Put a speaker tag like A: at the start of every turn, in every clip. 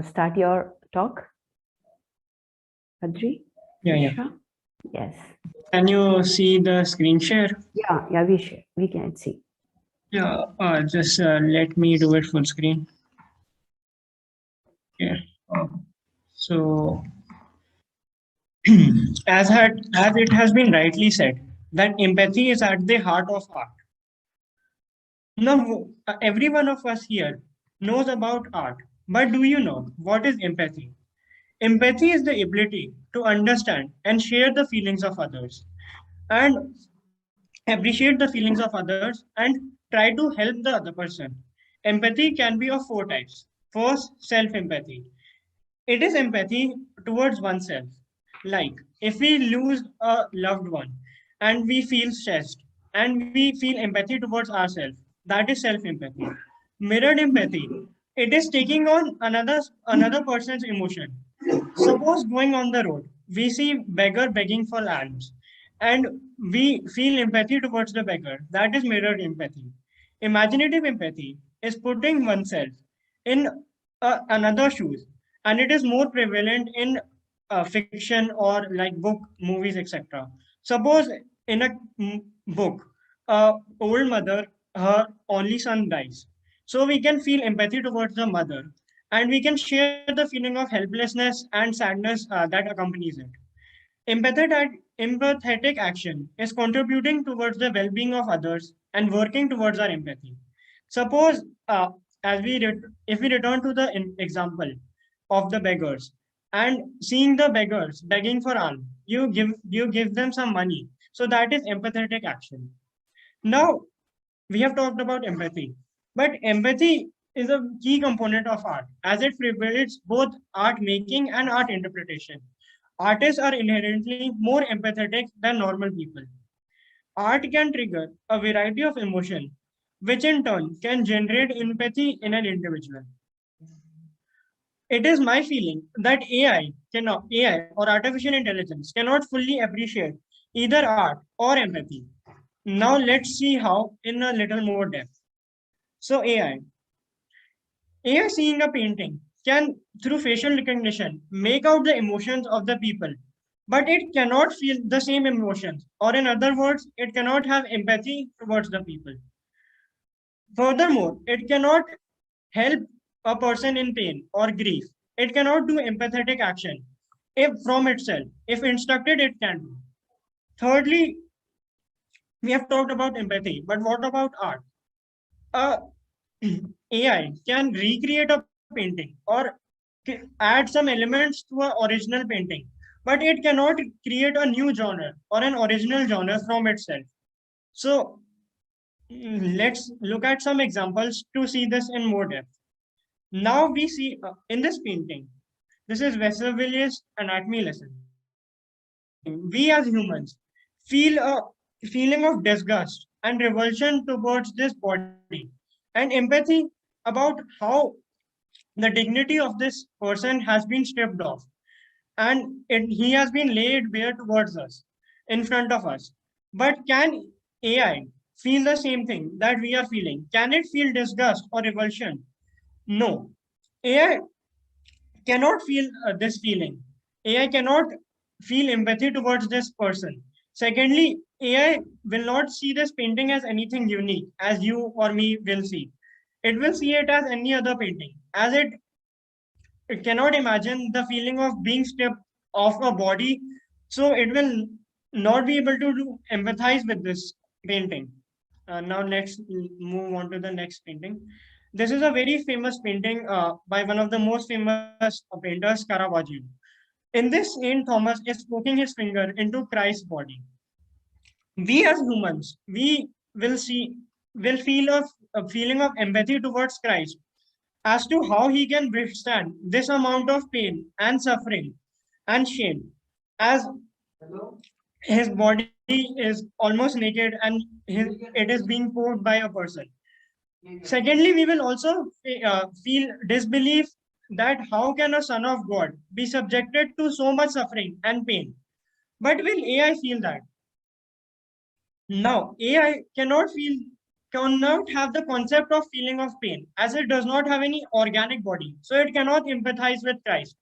A: start your talk, Adri?
B: Yeah.
A: Yes.
B: Can you see the screen share?
A: Yeah, we can see.
B: Yeah, just let me do it full screen. Yeah. So, as it has been rightly said, that empathy is at the heart of art. Now, every one of us here knows about art, but do you know what is empathy? Empathy is the ability to understand and share the feelings of others, and appreciate the feelings of others, and try to help the other person. Empathy can be of four types. First, self empathy. It is empathy towards oneself. Like if we lose a loved one and we feel stressed and we feel empathy towards ourselves, that is self empathy. Mirrored empathy. It is taking on another person's emotion. Suppose going on the road, we see beggar begging for alms, and we feel empathy towards the beggar. That is mirrored empathy. Imaginative empathy is putting oneself in another shoes, and it is more prevalent in fiction or like book, movies, etc. Suppose in a book, a old mother, her only son dies, so we can feel empathy towards the mother, and we can share the feeling of helplessness and sadness that accompanies it. Empathetic action is contributing towards the well-being of others and working towards our empathy. Suppose, if we return to the example of the beggars and seeing the beggars begging for alms, you give them some money. So that is empathetic action. Now we have talked about empathy, but empathy is a key component of art as it privileges both art making and art interpretation. Artists are inherently more empathetic than normal people. Art can trigger a variety of emotion, which in turn can generate empathy in an individual. It is my feeling that AI or artificial intelligence cannot fully appreciate either art or empathy. Now let's see how in a little more depth. So AI seeing a painting can, through facial recognition, make out the emotions of the people, but it cannot feel the same emotions, or in other words, it cannot have empathy towards the people. Furthermore, it cannot help a person in pain or grief. It cannot do empathetic action if from itself. If instructed, it can do. Thirdly, we have talked about empathy, but what about art? Uh, AI can recreate a painting or add some elements to an original painting, but it cannot create a new genre or an original genre from itself. So let's look at some examples to see this in more depth. Now we see in this painting, this is Vesuvius' anatomy lesson. We as humans feel a feeling of disgust and revulsion towards this body and empathy about how the dignity of this person has been stripped off, and he has been laid bare towards us in front of us. But can AI feel the same thing that we are feeling? Can it feel disgust or revulsion? No. AI cannot feel this feeling. AI cannot feel empathy towards this person. Secondly, AI will not see this painting as anything unique as you or me will see. It will see it as any other painting, as it cannot imagine the feeling of being stripped of a body, so it will not be able to empathize with this painting. Now let's move on to the next painting. This is a very famous painting by one of the most famous painters, Caravaggio. In this, Saint Thomas is poking his finger into Christ's body. We as humans, we will feel a feeling of empathy towards Christ as to how he can withstand this amount of pain and suffering and shame, as his body is almost naked and it is being poured by a person. Secondly, we will also feel disbelief that how can a son of God be subjected to so much suffering and pain? But will AI feel that? Now, AI cannot feel cannot have the concept of feeling of pain, as it does not have any organic body, so it cannot empathize with Christ.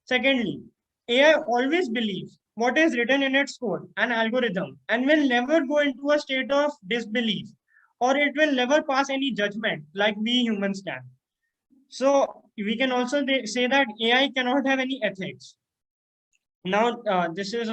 B: Secondly, AI always believes what is written in its code and algorithm and will never go into a state of disbelief, or it will never pass any judgment like we humans can. So we can also say that AI cannot have any ethics. Now, this is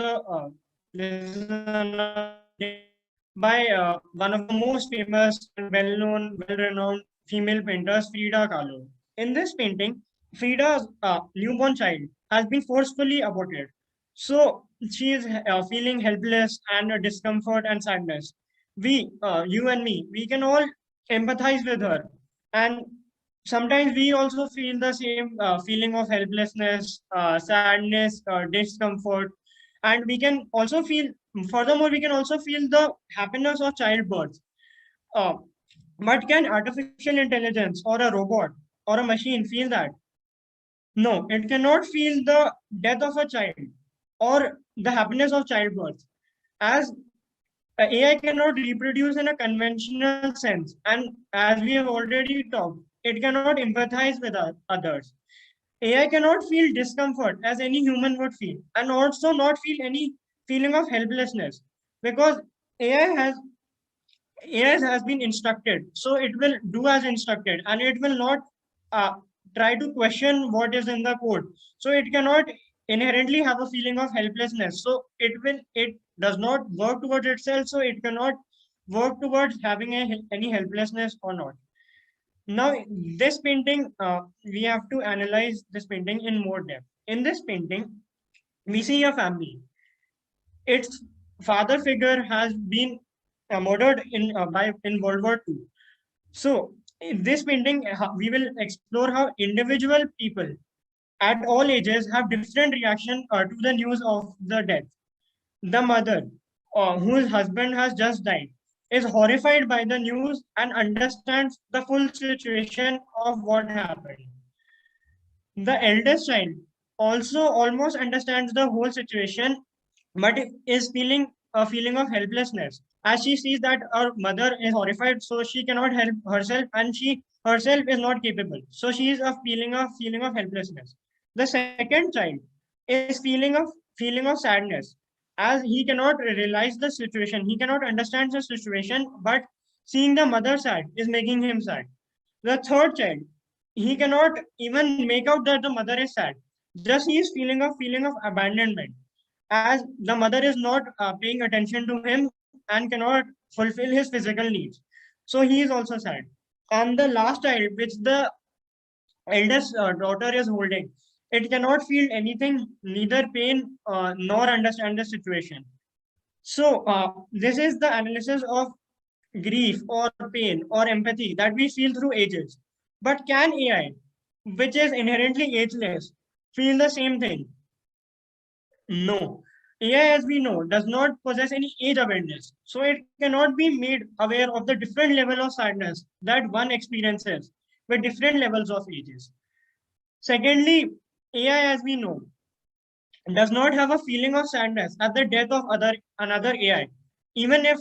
B: by one of the most famous and well-known, well-renowned female painters, Frida Kahlo. In this painting, Frida's newborn child has been forcefully aborted. So she is feeling helpless and discomfort and sadness. You and me, we can all empathize with her. And sometimes we also feel the same feeling of helplessness, sadness, discomfort. And we can also feel, furthermore, we can also feel the happiness of childbirth. Uh, but can artificial intelligence or a robot or a machine feel that? No, it cannot feel the death of a child or the happiness of childbirth, as AI cannot reproduce in a conventional sense. And as we have already talked, it cannot empathize with others. AI cannot feel discomfort as any human would feel, and also not feel any feeling of helplessness, because AI has AI has been instructed, so it will do as instructed, and it will not uh, try to question what is in the code. So it cannot inherently have a feeling of helplessness. So it does not work towards itself. So it cannot work towards having any helplessness or not. Now, this painting, we have to analyze this painting in more depth. In this painting, we see a family. Its father figure has been murdered in World War II. So in this painting, we will explore how individual people at all ages have different reaction to the news of the death. The mother, whose husband has just died, is horrified by the news and understands the full situation of what happened. The eldest child also almost understands the whole situation, but is feeling a feeling of helplessness as she sees that her mother is horrified, so she cannot help herself, and she herself is not capable. So she is a feeling of helplessness. The second child is feeling of sadness, as he cannot realize the situation. He cannot understand the situation, but seeing the mother sad is making him sad. The third child, he cannot even make out that the mother is sad. Just he is feeling a feeling of abandonment, as the mother is not paying attention to him and cannot fulfill his physical needs. So he is also sad. And the last child, which the eldest daughter is holding, it cannot feel anything, neither pain nor understand the situation. So this is the analysis of grief or pain or empathy that we feel through ages. But can AI, which is inherently ageless, feel the same thing? No. AI, as we know, does not possess any age awareness. So it cannot be made aware of the different level of sadness that one experiences with different levels of ages. Secondly, AI, as we know, does not have a feeling of sadness at the death of another AI, even if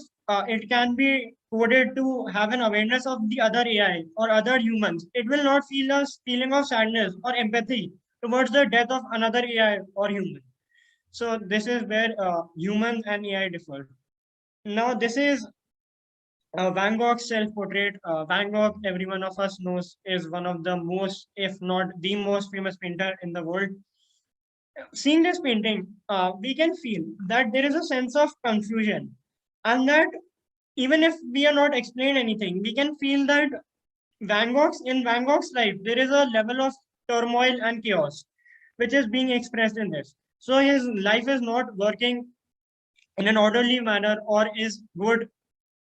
B: it can be coded to have an awareness of the other AI or other humans. It will not feel a feeling of sadness or empathy towards the death of another AI or human. So this is where humans and AI differ. Now this is Van Gogh's self-portrait. Van Gogh, every one of us knows, is one of the most, if not the most famous painter in the world. Seeing this painting, we can feel that there is a sense of confusion, and that even if we are not explained anything, we can feel that Van Gogh's life, there is a level of turmoil and chaos, which is being expressed in this. So his life is not working in an orderly manner or is good.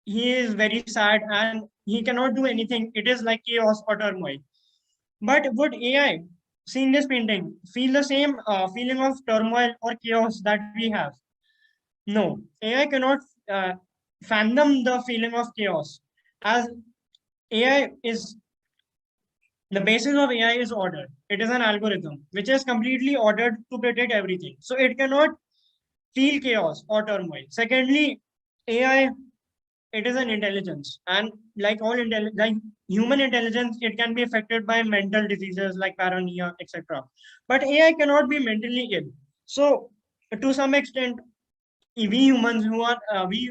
B: He is very sad and he cannot do anything. It is like chaos or turmoil. But would AI, seeing this painting, feel the same feeling of turmoil or chaos that we have? No, AI cannot fathom the feeling of chaos, as AI is the basis of AI is order. It is an algorithm which is completely ordered to predict everything. So it cannot feel chaos or turmoil. Secondly, AI it is an intelligence, and like all like human intelligence, it can be affected by mental diseases like paranoia, etc. But AI cannot be mentally ill. So to some extent, we humans who are we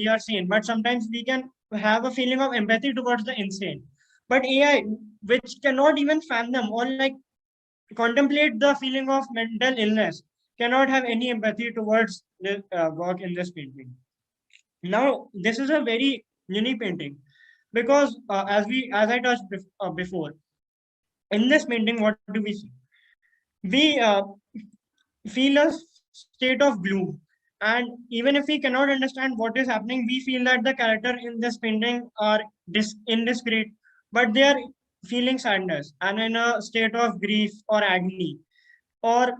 B: are sane, but sometimes we can have a feeling of empathy towards the insane. But AI, which cannot even fathom or like contemplate the feeling of mental illness, cannot have any empathy towards the work in this painting. Now, this is a very unique painting because as I touched before, in this painting, what do we see? We feel a state of gloom, and even if we cannot understand what is happening, we feel that the character in this painting are indiscreet, but they are feeling sadness and in a state of grief or agony or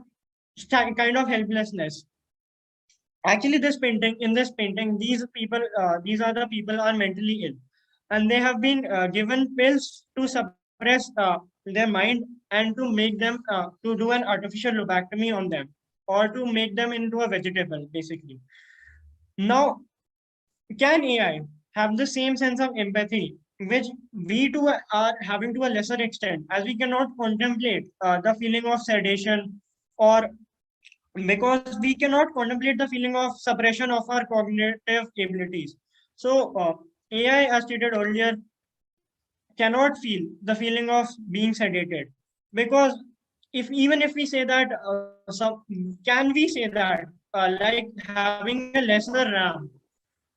B: kind of helplessness. Actually, in this painting, these are the people are mentally ill, and they have been given pills to suppress their mind and to make them to do an artificial lobectomy on them, or to make them into a vegetable, basically. Now, can AI have the same sense of empathy, which we too are having to a lesser extent, as we cannot contemplate the feeling of sedation, or because we cannot contemplate the feeling of suppression of our cognitive abilities. So, AI, as stated earlier, cannot feel the feeling of being sedated, because if even if we say that, can we say that like having a lesser RAM,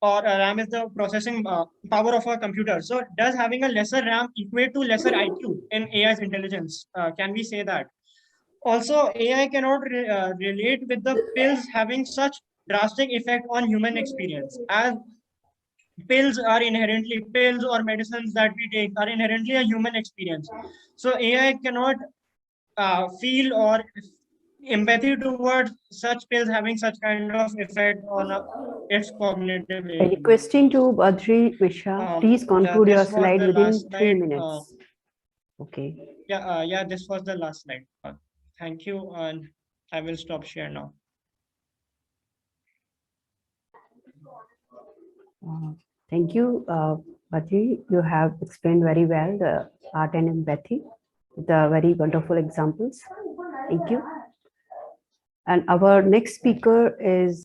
B: or RAM is the processing power of our computer. So, does having a lesser RAM equate to lesser IQ in AI's intelligence? Can we say that? Also, AI cannot relate with the pills having such drastic effect on human experience, as pills or medicines that we take are inherently a human experience. So AI cannot feel or empathy towards such pills having such kind of effect on its cognitive abilities.
A: Requesting to Badri Vishwa, please conclude your
B: This was
A: slide
B: the
A: within
B: last
A: 3
B: slide.
A: minutes. Okay.
B: Yeah, this was the last slide. Thank you, and I will stop share now.
A: Thank you, Badri. You have explained very well the art and empathy with the very wonderful examples. Thank you. And our next speaker is